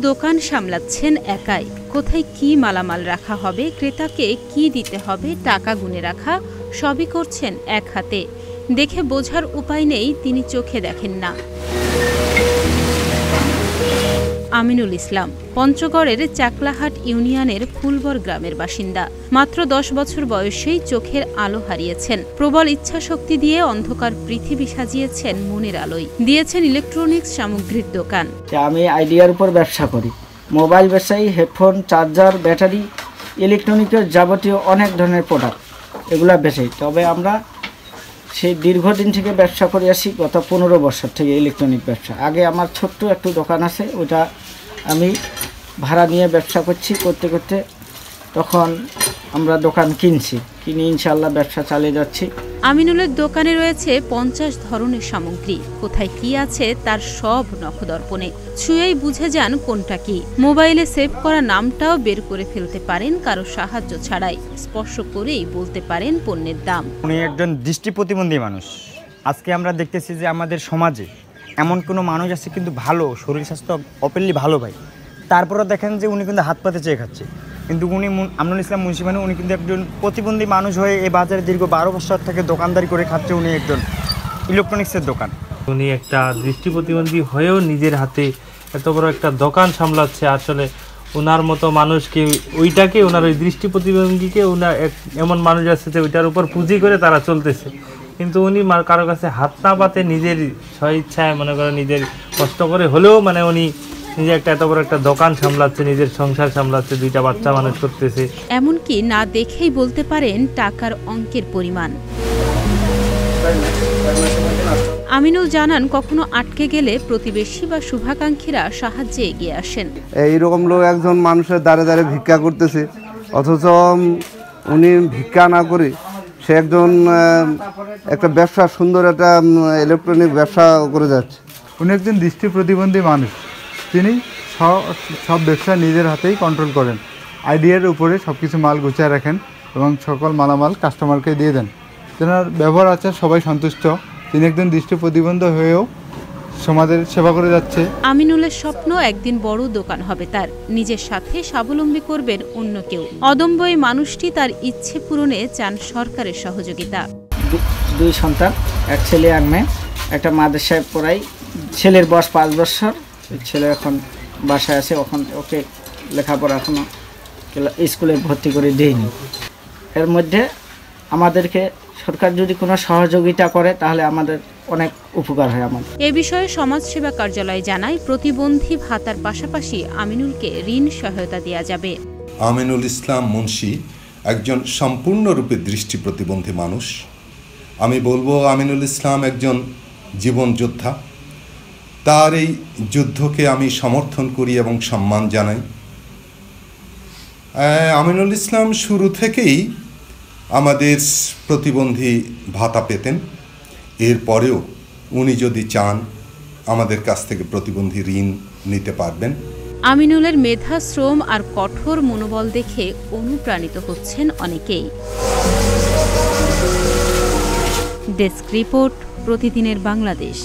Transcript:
দোকান সামলাচ্ছেন একাই। কোথায় কি মালামাল রাখা হবে, ক্রেতাকে কি দিতে হবে, টাকা গুনে রাখা সবই করছেন এক হাতে। দেখে বোঝার উপায় নেই তিনি চোখে দেখেন না। আমিনুল ইসলাম পঞ্চগড়ের চাকলাহাট ইউনিয়নের ফুলবর গ্রামের বাসিন্দা। মাত্র 10 বছর বয়সেই চোখের আলো হারিয়েছেন। প্রবল ইচ্ছাশক্তি দিয়ে অন্ধকার পৃথিবী সাজিয়েছেন মনের আলোয়। দিয়েছেন ইলেকট্রনিক্স সামগ্রীর দোকান। আমি আইডিয়ার উপর ব্যবসা করি। মোবাইল ব্যবসায়ী, হেডফোন, চার্জার, ব্যাটারি, ইলেকট্রনিক্সের যাবতীয় অনেক ধরনের প্রোডাক্ট এগুলা বেচাই। তবে আমরা সেই দীর্ঘদিন থেকে ব্যবসা করে আসি, গত 15 বছর থেকে ইলেকট্রনিক ব্যবসা। আগে আমার ছোট্ট একটু দোকান আছে, ওটা আমি ভাড়া নিয়ে ব্যবসা করতে করতে তখন আমরা দোকান কিনে ইনশাআল্লাহ ব্যবসা চালিয়ে যাচ্ছি। আমিনুলের দোকানে রয়েছে 50 ধরনের সামগ্রী। কোথায় কি আছে তার সব নখদর্পণে। ছুঁয়েই বুঝে যান কোনটা কি। মোবাইলে সেভ করা নামটাও বের করে ফেলতে পারেন কারো সাহায্য ছাড়াই। স্পর্শ করেই বলতে পারেন পণ্যের দাম। উনি একজন দৃষ্টি প্রতিবন্ধী মানুষ। আজকে আমরা দেখতেছি যে আমাদের সমাজে এমন কোনো মানুষ আছে কিন্তু ভালো, শরীর স্বাস্থ্য অপেনলি ভালো ভাই, তারপরে দেখেন যে উনি কিন্তু হাত পাতে চেয়ে খাচ্ছে। কিন্তু উনি আমিনুল ইসলাম মুন্সি মানে উনি কিন্তু একজন প্রতিবন্ধী মানুষ হয়ে এই বাজারে দীর্ঘ 12 বছর থেকে দোকানদারি করে খাচ্ছে। উনি একজন ইলেকট্রনিক্সের দোকান। উনি একটা দৃষ্টি প্রতিবন্ধী হয়েও নিজের হাতে এত বড় একটা দোকান সামলাচ্ছে। আসলে ওনার মতো মানুষকে ওইটাকে ওনার ওই দৃষ্টি প্রতিবন্ধীকে ওনার এমন মানুষ আছে যে ওইটার উপর পুঁজি করে তারা চলতেছে। কিন্তু উনি কারো কাছে হাত না পাতে নিজের স্বইচ্ছায় মনে করেন নিজের কষ্ট করে হলেও মানে উনি নিজে একটা এত বড় একটা দোকান সামলাচ্ছে, নিজের সংসার সামলাচ্ছে, 2টা বাচ্চা মানুষ করতেছে। এমনকি না দেখেই বলতে পারেন টাকার অঙ্কের পরিমাণ। আমিনুল জানান কখনো আটকে গেলে প্রতিবেশী বা শুভাকাঙ্ক্ষীরা সাহায্যে এগিয়ে আসেন। এইরকম লোক একজন মানুষের দ্বারে দ্বারে ভিক্ষা করতেছে, অথচ উনি ভিক্ষা না করে সে একজন একটা ব্যবসা, সুন্দর একটা ইলেকট্রনিক ব্যবসা করে যাচ্ছে। উনি একজন দৃষ্টি প্রতিবন্ধী মানুষ। তিনি সব ব্যবসা নিজের হাতেই কন্ট্রোল করেন। আইডিয়ার উপরে সব কিছু মাল গুছিয়ে রাখেন এবং সকল মালামাল কাস্টমারকে দিয়ে দেন। তেনার ব্যবহার আচার সবাই সন্তুষ্ট। তিনি একজন দৃষ্টি প্রতিবন্ধী হয়েও সমাজের সেবা করে যাচ্ছে। আমিনুলের স্বপ্ন একদিন বড় দোকান হবে তার। নিজের সাথে স্বাবলম্বী করবেন অন্য কেউ। অদম্য এই মানুষটি তার ইচ্ছে পূরণে চান সরকারের সহযোগিতা। 2 সন্তান, এক ছেলে এক মেয়ে। একটা মাদ্রাসায় পড়াই। ছেলের বয়স 5 বছর। ছেলে এখন বাসায় আছে। ওকে লেখাপড়া এখনো স্কুলে ভর্তি করে দেয়নি। এর মধ্যে আমাদেরকে সরকার যদি কোনো সহযোগিতা করে তাহলে আমাদের অনেক উপকার হয়। আমাদের এ বিষয়ে সমাজসেবা কার্যালয় জানায় প্রতিবন্ধী ভাতার পাশাপাশি আমিনুলকে ঋণ সহায়তা দেওয়া যাবে। আমিনুল ইসলাম মুন্সি একজন সম্পূর্ণরূপে দৃষ্টি প্রতিবন্ধী মানুষ। আমি বলবো আমিনুল ইসলাম একজন জীবন যোদ্ধা। তার এই যুদ্ধকে আমি সমর্থন করি এবং সম্মান জানাই। আমিনুল ইসলাম শুরু থেকেই আমাদের প্রতিবন্ধী ভাতা পেতেন। এরপরেও উনি যদি চান আমাদের কাছ থেকে প্রতিবন্ধী ঋণ নিতে পারবেন। আমিনুলের মেধা, শ্রম আর কঠোর মনোবল দেখে অনুপ্রাণিত হচ্ছেন অনেকেই। ডেস্ক রিপোর্ট, প্রতিদিনের বাংলাদেশ।